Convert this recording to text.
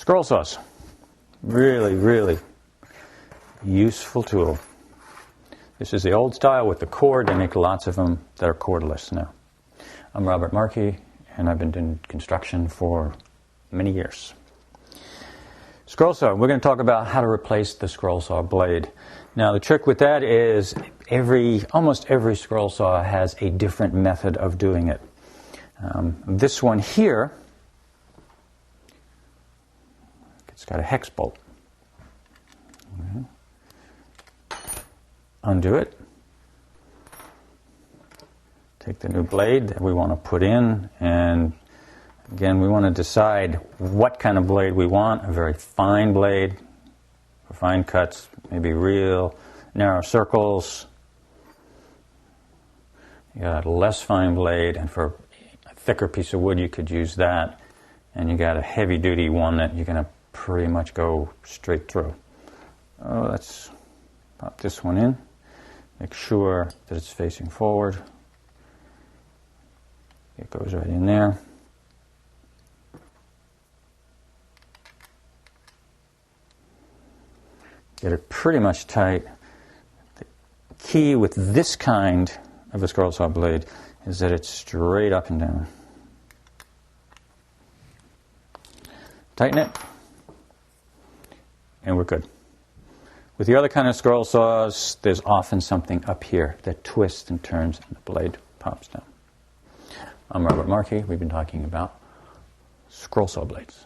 Scroll saws. Really, really useful tool. This is the old style with the cord. They make lots of them that are cordless now. I'm Robert Markey, and I've been doing construction for many years. Scroll saw. We're going to talk about how to replace the scroll saw blade. Now, the trick with that is almost every scroll saw has a different method of doing it. This one here, it's got a hex bolt. Undo it. Take the new blade that we want to put in, and again, we want to decide what kind of blade we want. A very fine blade for fine cuts, maybe real narrow circles. You got a less fine blade, and for a thicker piece of wood, you could use that. And you got a heavy-duty one that you're going to pretty much go straight through. Oh, let's pop this one in. Make sure that it's facing forward. It goes right in there. Get it pretty much tight. The key with this kind of a scroll saw blade is that it's straight up and down. Tighten it, and we're good. With the other kind of scroll saws, there's often something up here that twists and turns and the blade pops down. I'm Robert Markey. We've been talking about scroll saw blades.